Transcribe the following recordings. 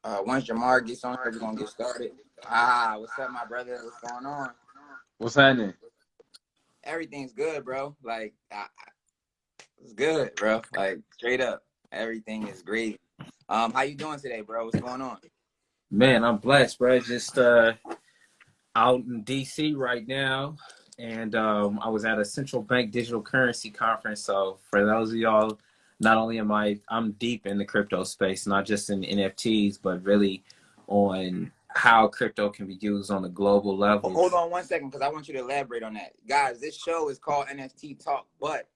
Once Jamar gets on here, we're gonna get started. Ah, what's up, my brother? What's going on? What's happening? Everything's good, bro. Like, it's good, bro. Like, straight up, everything is great. How you doing today, bro? What's going on? Man, I'm blessed, bro. Just out in DC right now, and I was at a central bank digital currency conference. So for those of y'all, not only I'm deep in the crypto space, not just in NFTs, but really on how crypto can be used on a global level. Hold on 1 second, because I want you to elaborate on that, guys. This show is called NFT Talk, but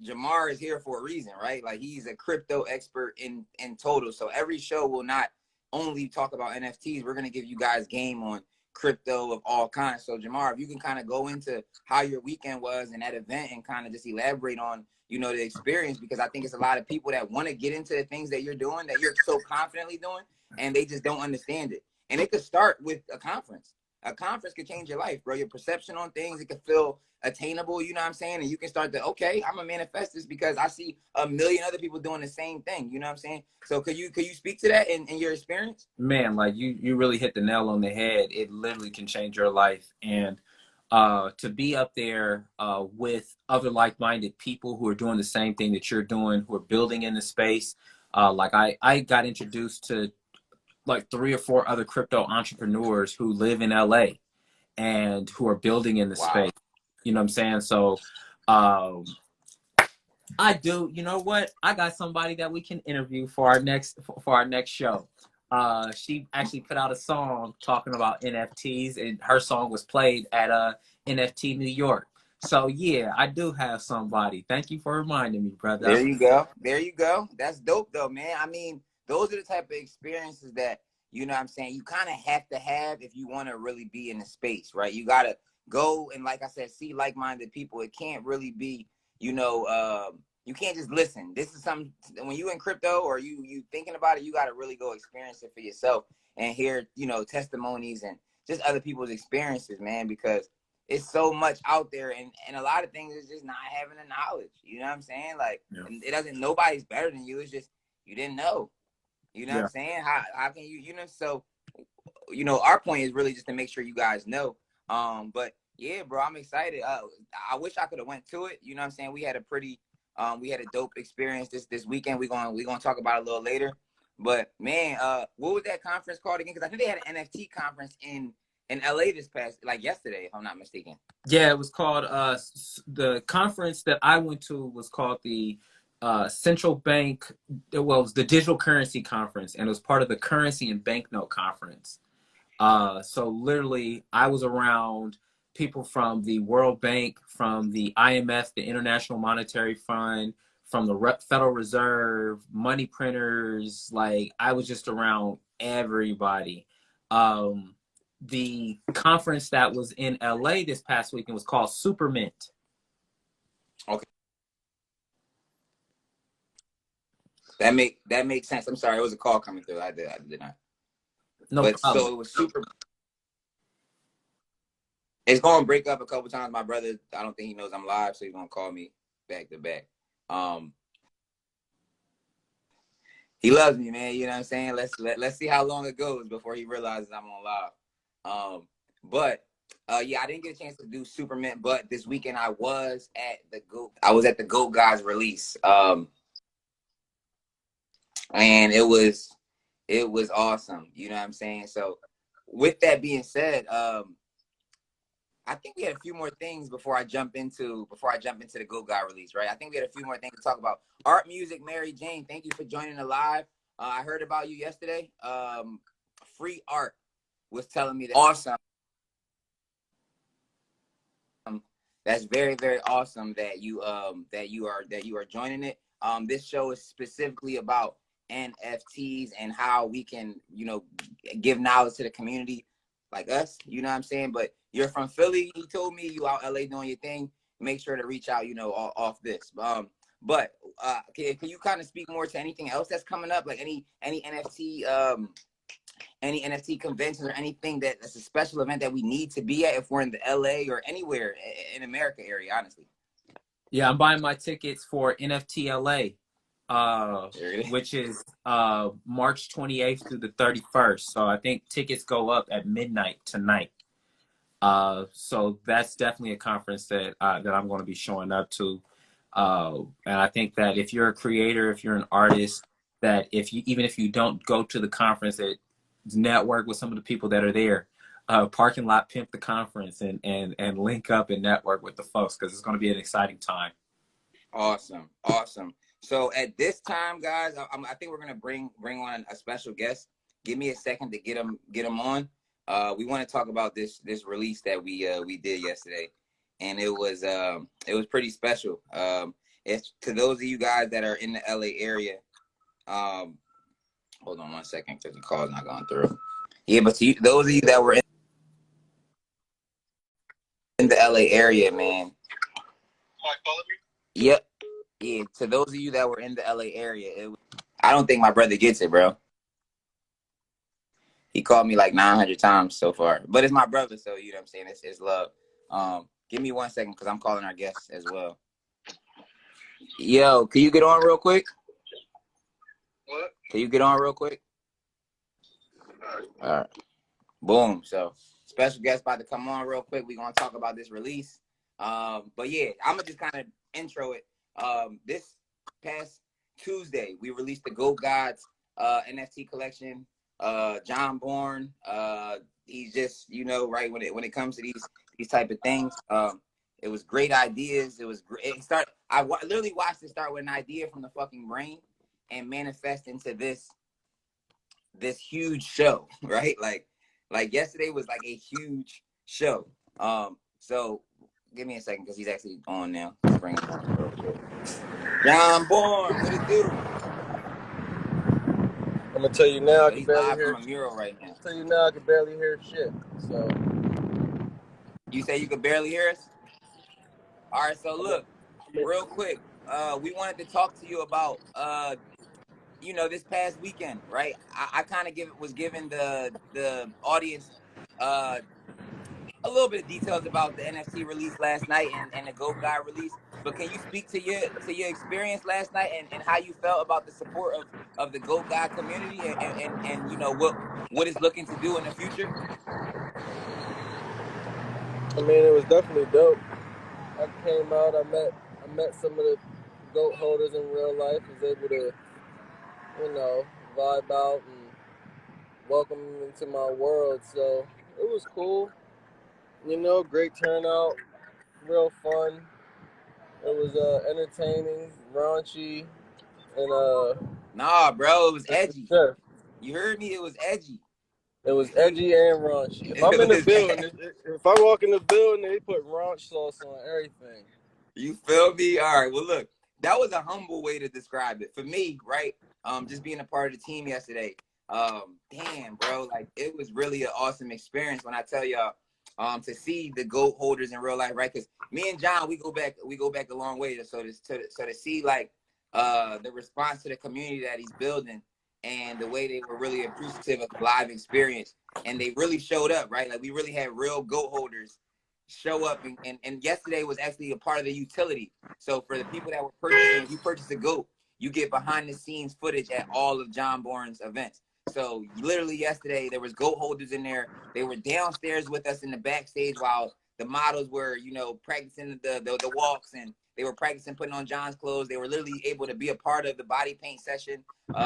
Jamar is here for a reason, right? Like, he's a crypto expert in total. So every show will not only talk about NFTs. We're gonna give you guys game on crypto of all kinds. So Jamar, if you can kind of go into how your weekend was and that event and kind of just elaborate on, the experience, because I think it's a lot of people that want to get into the things that you're doing, that you're so confidently doing, and they just don't understand it. And it could start with a conference. A conference could change your life, bro. Your perception on things, it could feel attainable, you know what I'm saying? And you can start to, okay, I'm gonna manifest this because I see a million other people doing the same thing, you know what I'm saying? So could you speak to that in your experience? Man, like you really hit the nail on the head. It literally can change your life. And to be up there with other like-minded people who are doing the same thing that you're doing, who are building in the space. Like I got introduced to like 3 or 4 other crypto entrepreneurs who live in LA and who are building in the Wow. space. You know what I'm saying? So um, I do. You know what? I got somebody that we can interview for our next show. She actually put out a song talking about NFTs, and her song was played at NFT New York. So yeah, I do have somebody. Thank you for reminding me, brother. There you go. There you go. That's dope though, man. I mean, those are the type of experiences that, you know what I'm saying, you kind of have to have if you want to really be in the space, right? You got to go and, like I said, see like-minded people. It can't really be, you can't just listen. This is something, when you in crypto or you thinking about it, you got to really go experience it for yourself and hear, testimonies and just other people's experiences, man, because it's so much out there, and a lot of things is just not having the knowledge. You know what I'm saying? Like, Yeah. it doesn't, nobody's better than you. It's just, you didn't know. You know what I'm Yeah. saying? How can you, so, our point is really just to make sure you guys know. But yeah, bro, I'm excited. I wish I could have went to it. You know what I'm saying? We had a dope experience this weekend. We're gonna talk about it a little later. But man, what was that conference called again? Because I think they had an NFT conference in LA this past, like yesterday, if I'm not mistaken. Yeah, it was called the conference that I went to was called the Central Bank. Well, it was the Digital Currency Conference, and it was part of the Currency and Banknote Conference. So literally, I was around people from the World Bank, from the IMF, the International Monetary Fund, from the Federal Reserve, money printers. Like, I was just around everybody. The conference that was in LA this past weekend was called Supermint. Okay. That makes sense. I'm sorry, it was a call coming through. I did not. No But problem. so it was super. It's going to break up a couple times. My brother, I don't think he knows I'm live, so he's going to call me back to back. He loves me, man. You know what I'm saying? Let's see how long it goes before he realizes I'm on live. But yeah, I didn't get a chance to do Superman, but this weekend I was at the Goat Guys release. And it was awesome. You know what I'm saying? So with that being said, I think we had a few more things before I jump into the Go Guy release, right? I think we had a few more things to talk about. Art Music, Mary Jane, thank you for joining the live. I heard about you yesterday. Free Art was telling me that awesome. That's very, very awesome that you are joining it. This show is specifically about NFTs and how we can, give knowledge to the community like us, you know what I'm saying? But you're from Philly. He told me you out LA doing your thing. Make sure to reach out, off this. But can you kind of speak more to anything else that's coming up? Like any NFT conventions or anything that's a special event that we need to be at if we're in the LA or anywhere in America area, honestly. Yeah, I'm buying my tickets for NFT LA. which is March 28th through the 31st. So I think tickets go up at midnight tonight. So that's definitely a conference that I'm going to be showing up to. And I think that if you're a creator, if you're an artist, that even if you don't go to the conference, that network with some of the people that are there. Parking lot pimp the conference and link up and network with the folks, because it's going to be an exciting time. Awesome. So at this time, guys, I think we're gonna bring on a special guest. Give me a second to get him on. We want to talk about this release that we did yesterday, and it was pretty special. It's to those of you guys that are in the LA area. Hold on one second because the call's not going through. Yeah, but to those of you that were in the LA area, man. Yep. Yeah, to those of you that were in the LA area, I don't think my brother gets it, bro. He called me like 900 times so far, but it's my brother, so you know what I'm saying. It's love. Give me 1 second because I'm calling our guests as well. Yo, can you get on real quick? What? Can you get on real quick? All right. Boom. So special guest about to come on real quick. We're gonna talk about this release. But yeah, I'm gonna just kind of intro it. This past Tuesday, we released the Goat Gods NFT collection. John Bourne, he's just, you know, right when it comes to these type of things. It was great ideas. It was great. I literally watched it start with an idea from the fucking brain and manifest into this huge show, right? Like yesterday was like a huge show. So give me a second because he's actually on now. Let's bring him on real quick. John Bourne, what it do? I'm gonna tell you now. So he's live from a mural right now. Tell you now, I can barely hear shit. So you say you could barely hear us? All right. So look, real quick, we wanted to talk to you about you know, this past weekend, right? I kind of was giving the audience a little bit of details about the NFT release last night and the Goat Guy release. But can you speak to your experience last night and how you felt about the support of the Goat Guy community and you know what it's looking to do in the future? I mean, it was definitely dope. I came out. I met some of the goat holders in real life. Was able to, you know, vibe out and welcome them into my world. So it was cool. You know, great turnout, real fun. It was entertaining, raunchy, and Nah, bro, it was edgy. sure. You heard me? It was edgy. It was edgy and raunchy. If I'm in the building, if I walk in the building, they put raunch sauce on everything. You feel me? All right. Well, look, that was a humble way to describe it for me, right? Just being a part of the team yesterday. Damn, bro, like it was really an awesome experience when I tell y'all, to see the goat holders in real life, right? Because me and John, we go back a long way. So to see like the response to the community that he's building and the way they were really appreciative of the live experience, and they really showed up, right? Like we really had real goat holders show up, and yesterday was actually a part of the utility. So for the people that were purchasing, if you purchase a goat, you get behind the scenes footage at all of John Bourne's events. So literally yesterday there was goat holders in there. They were downstairs with us in the backstage while the models were, you know, practicing the walks, and they were practicing putting on John's clothes. They were literally able to be a part of the body paint session.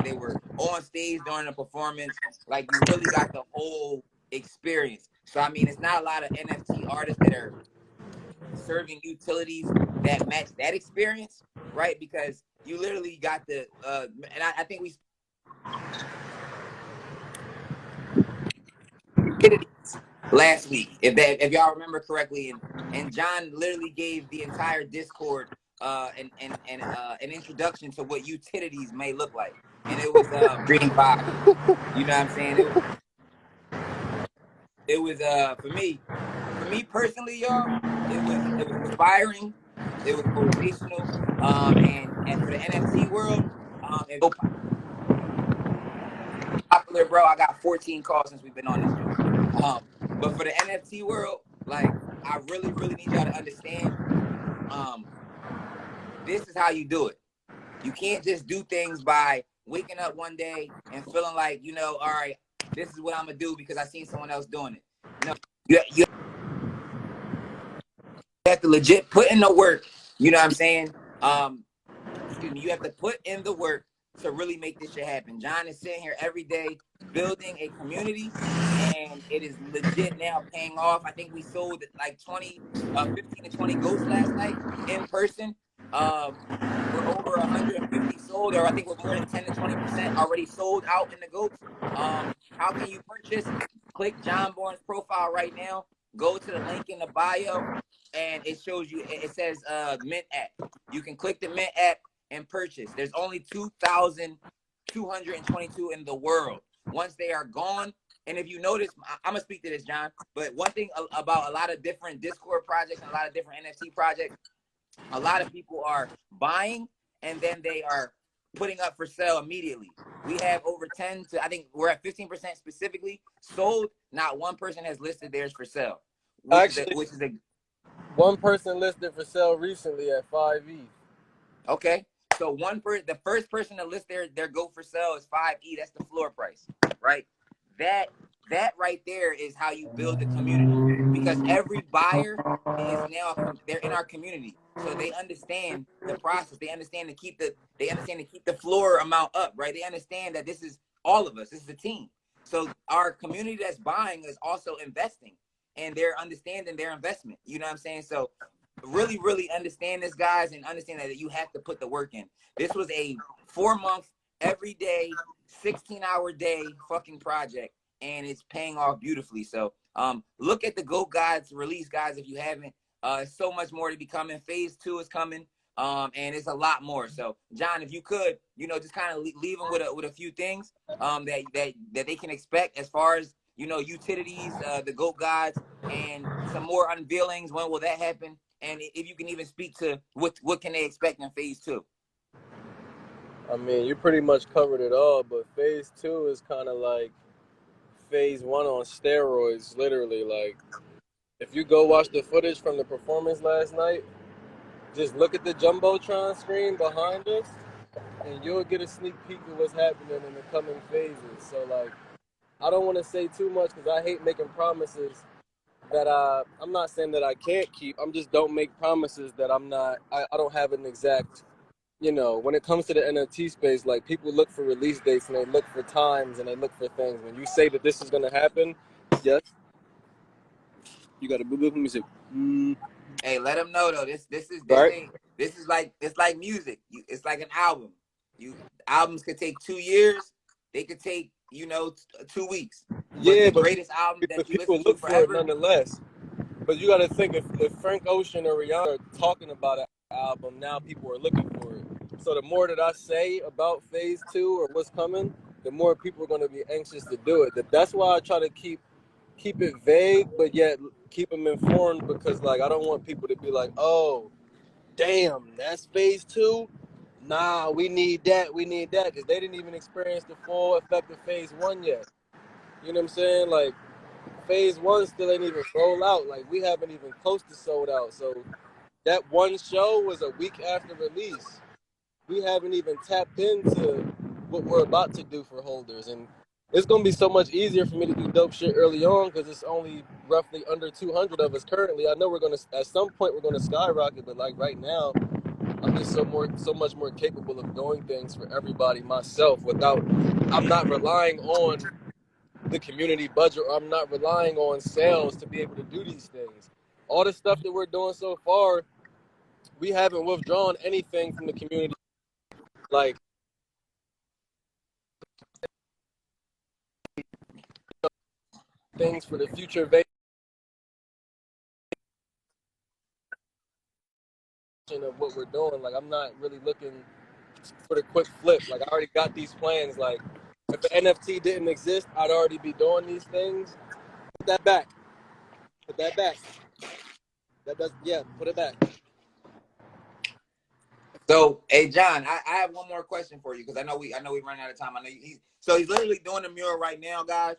They were on stage during the performance. Like you really got the whole experience. So I mean, it's not a lot of NFT artists that are serving utilities that match that experience, right? Because you literally got the and I think we last week, if y'all remember correctly, and John literally gave the entire Discord an introduction to what utilities may look like, and it was green vibe. You know what I'm saying? It was for me personally, y'all. It was inspiring. It was motivational. And for the NFT world, it's so popular, bro. I got 14 calls since we've been on this joint. But for the NFT world, like I really need y'all to understand. This is how you do it. You can't just do things by waking up one day and feeling like, you know, all right, this is what I'm gonna do because I seen someone else doing it. No, you have to legit put in the work. You know what I'm saying? Excuse me. You have to put in the work to really make this shit happen. John is sitting here every day building a community, and it is legit now paying off. I think we sold like 15 to 20 goats last night in person. We're over 150 sold, or I think we're more than 10 to 20% already sold out in the goats. How can you purchase? Click John Bourne's profile right now. Go to the link in the bio, and it shows you. It says Mint app. You can click the Mint app and purchase. There's only 2,222 in the world. Once they are gone, and if you notice, I'm gonna speak to this, John. But one thing about a lot of different Discord projects and a lot of different NFT projects, a lot of people are buying and then they are putting up for sale immediately. We have over 10 to, I think we're at 15% specifically sold. Not one person has listed theirs for sale, which is a one person listed for sale recently at 5 ETH. Okay, so the first person to list their goat for sale is 5 ETH. That's the floor price, right? That right there is how you build a community, because every buyer is now they're in our community, so they understand the process. They understand to keep the floor amount up, right? They understand that this is all of us. This is a team. So our community that's buying is also investing, and they're understanding their investment. You know what I'm saying? So really, really understand this, guys, and understand that you have to put the work in. This was a 4-month, every day, 16-hour day fucking project, and it's paying off beautifully. So look at the GOAT Guides release, guys, if you haven't. So much more to be coming. Phase 2 is coming, and it's a lot more. So, John, if you could, you know, just kind of leave them with a few things that they can expect as far as, you know, utilities, the GOAT Guides, and some more unveilings. When will that happen? And if you can even speak to what can they expect in phase 2? I mean, you pretty much covered it all, but phase 2 is kind of like phase 1 on steroids, literally. Like, if you go watch the footage from the performance last night, just look at the Jumbotron screen behind us, and you'll get a sneak peek of what's happening in the coming phases. So, like, I don't want to say too much because I hate making promises that I'm not saying that I can't keep. I'm just don't make promises that I don't have an exact, you know, when it comes to the NFT space, like, people look for release dates and they look for times and they look for things. When you say that this is going to happen, yes, you got to boo-boo music. Hey, let them know though. This Right? is like, it's like music. It's like an album. Albums could take 2 years. They could take, you know, 2 weeks. But Yeah, the greatest album that you people listen to look for it forever. nonetheless. But you got to think, if Frank Ocean or Rihanna are talking about an album, now people are looking for it. So the more that I say about phase 2 or what's coming, the more people are going to be anxious to do it. That's why I try to keep it vague, but yet keep them informed, because, like, I don't want people to be like, oh, damn, that's phase 2. Nah, we need that, because they didn't even experience the full effect of phase 1 yet. You know what I'm saying? Like, phase 1 still ain't even roll out. Like, we haven't even close to sold out. So that one show was a week after release. We haven't even tapped into what we're about to do for holders, and it's gonna be so much easier for me to do dope shit early on because it's only roughly under 200 of us currently. I know we're gonna, at some point, we're gonna skyrocket, but like right now, I'm just so much more capable of doing things for everybody myself without. I'm not relying on the community budget, or I'm not relying on sales to be able to do these things. All the stuff that we're doing so far, we haven't withdrawn anything from the community. Like, things for the future of what we're doing. Like, I'm not really looking for the quick flip. Like, I already got these plans. Like, if the NFT didn't exist, I'd already be doing these things. Put that back. Put that back. That does, yeah, put it back. So, hey, John, I have one more question for you, because I know we running out of time. I know he's literally doing the mural right now, guys.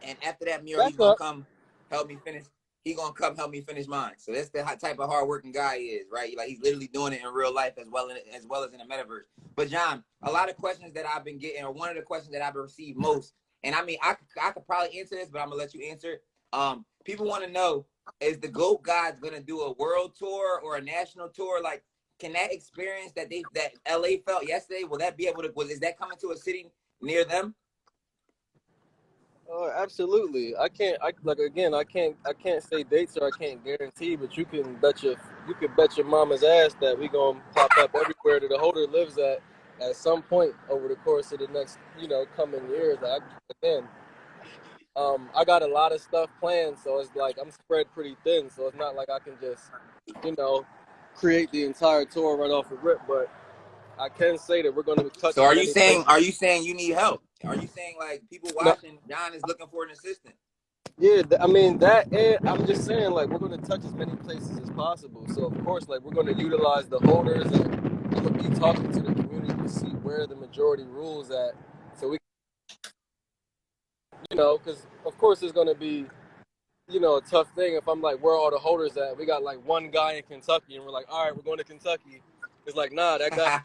And after that mural, he's gonna come help me finish. he gonna come help me finish mine. So that's the type of hardworking guy he is, right? Like he's literally doing it in real life as well as in the metaverse. But John, a lot of questions that I've been getting, or one of the questions that I've received most, and I mean, I could probably answer this, but I'm gonna let you answer it. People want to know, is the GOAT Gods gonna do a world tour or a national tour? Like, can that experience that LA felt yesterday, will that be able to? Is that coming to a city near them? Oh, absolutely. I can't. I can't say dates or I can't guarantee, but you can bet your mama's ass that we gonna pop up everywhere that the holder lives at some point over the course of the next, coming years. I got a lot of stuff planned, so it's like I'm spread pretty thin. So it's not like I can just, you know, create the entire tour right off the rip. But I can say that we're going to touch So as many places. are you saying you need help? Are you saying like people No, watching, John is looking for an assistant? yeah, I mean that, and I'm just saying like we're going to touch as many places as possible. So of course, like we're going to utilize the holders, and I'm going to be talking to the community to see where the majority rules at. So we, because of course it's going to be, a tough thing if I'm like, where are all the holders at? We got like one guy in Kentucky, and we're like, all right, we're going to Kentucky. It's like, nah, that guy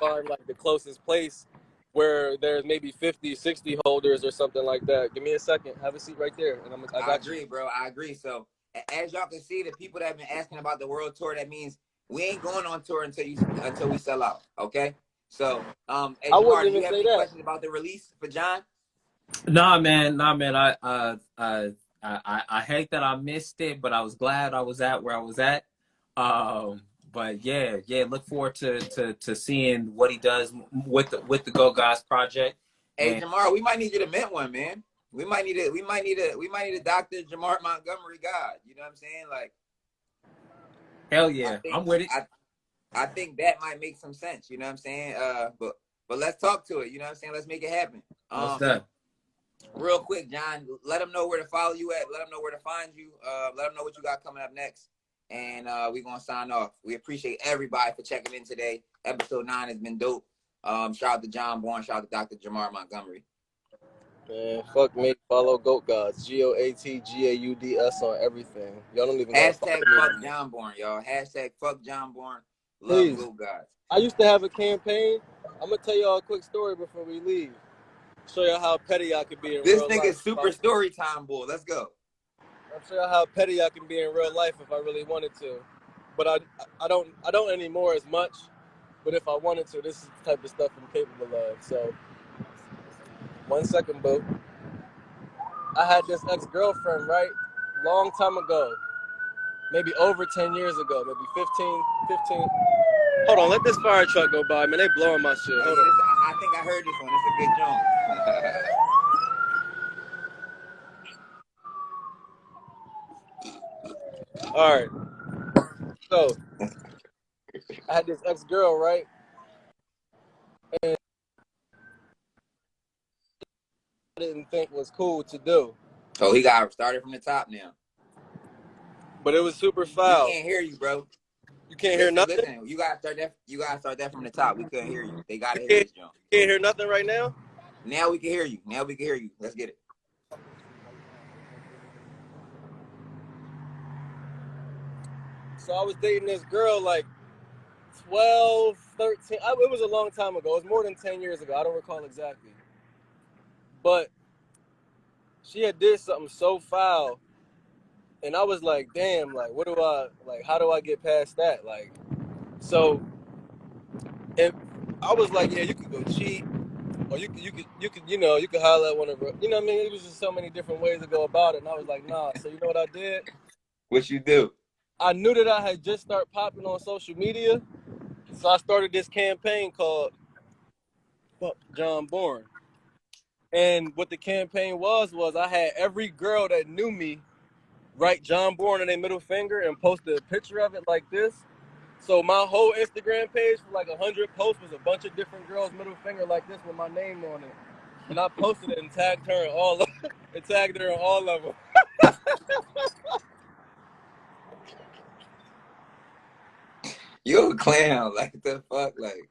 find like the closest place where there's maybe 50, 60 holders or something like that. Give me a second. Have a seat right there. And I agree, bro. I agree. So as y'all can see, the people that have been asking about the world tour, that means we ain't going on tour until we sell out. Okay. So, hey, I Jamar, wouldn't do you even have say any that. questions about the release for John? Nah, man. I hate that I missed it, but I was glad I was at where I was at. But yeah, look forward to seeing what he does with the Go Guys project. Hey, Jamar, we might need you to mint one, man. We might need a Dr. Jamar Montgomery God. You know what I'm saying? Like, Hell yeah, I'm with it. I think that might make some sense. You know what I'm saying? But let's talk to it. You know what I'm saying? Let's make it happen. What's that? Real quick, John, let them know where to follow you at. Let them know where to find you. Let them know what you got coming up next. And we're going to sign off. We appreciate everybody for checking in today. Episode 9 has been dope. Shout out to John Bourne. Shout out to Dr. Jamar Montgomery. Man, fuck me. Follow Goat Gods. GOATGAUDS on everything. Y'all don't even got to follow Hashtag me. fuck John Bourne, y'all. Hashtag fuck John Bourne. Love Please. Goat Gods. I used to have a campaign. I'm going to tell y'all a quick story before we leave. Show y'all how petty I could be in This real nigga's life. super story time, boy. Let's go. I'll show y'all how petty I can be in real life if I really wanted to. But I don't anymore as much. But if I wanted to, this is the type of stuff I'm capable of. So, 1 second, boo. I had this ex-girlfriend, right? Long time ago. Maybe over 10 years ago. Maybe 15. Hold on, let this fire truck go by, man. They blowing my shit. Oh, Hold yeah, on. I think I heard this one. It's a good joint. All right. So, I had this ex-girl, right? And I didn't think was cool to do. So he got started from the top now. But it was super We foul. can't hear you, bro. You can't hear nothing? Listen, you gotta start that from the top. We couldn't hear you. They gotta You hear this joint. can't hear nothing right now? Now we can hear you. Let's get it. So I was dating this girl like 12, 13. It was a long time ago. It was more than 10 years ago. I don't recall exactly. But she had did something so foul. And I was like, damn, like, how do I get past that? Like, so, and I was like, yeah, you could go cheat. Or you could, you could holler at one of her. You know what I mean? It was just so many different ways to go about it. And I was like, nah. So you know what I did? What you do? I knew that I had just started popping on social media. So I started this campaign called Fuck John Bourne. And what the campaign was I had every girl that knew me write John Bourne in their middle finger and post a picture of it like this. So my whole Instagram page for like 100 posts was a bunch of different girls' middle finger like this with my name on it. And I posted it and tagged her in all of them. And tagged her in all of them. You a clown. Like the fuck? Like,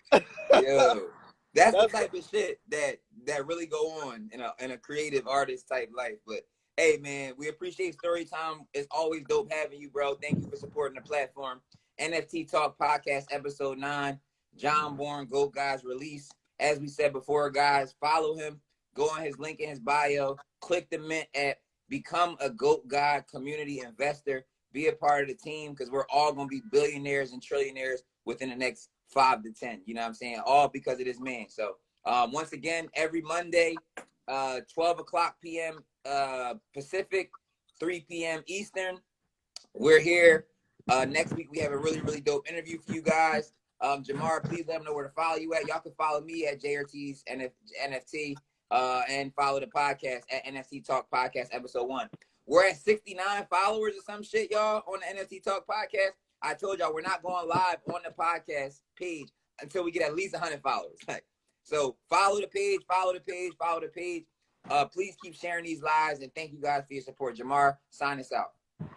yo. That's the type of shit that really go on in a creative artist type life. But Hey, man, we appreciate story time. It's always dope having you, bro. Thank you for supporting the platform. NFT Talk Podcast, Episode 9, John Bourne, GOAT Guys release. As we said before, guys, follow him. Go on his link in his bio. Click the mint app. Become a GOAT Guy community investor. Be a part of the team because we're all going to be billionaires and trillionaires within the next 5 to 10. You know what I'm saying? All because of this man. So, once again, every Monday, 12 o'clock p.m. Pacific, 3 p.m. Eastern. We're here. Next week we have a really, really dope interview for you guys. Jamar, please let them know where to follow you at. Y'all can follow me at JRT's NFT and follow the podcast at NFT Talk Podcast Episode 1. We're at 69 followers or some shit, y'all, on the NFT Talk Podcast. I told y'all we're not going live on the podcast page until we get at least 100 followers. So follow the page, follow the page, follow the page. Please keep sharing these lives, and thank you guys for your support. Jamar, sign us out.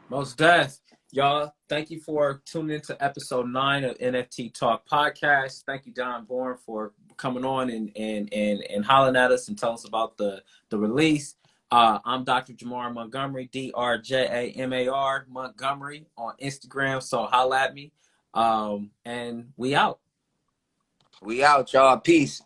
Most death. Y'all, thank you for tuning into episode 9 of NFT Talk Podcast. Thank you, Don Bourne, for coming on and hollering at us and telling us about the release. I'm Dr. Jamar Montgomery, DRJAMAR Montgomery on Instagram, so holla at me. And we out. We out, y'all. Peace.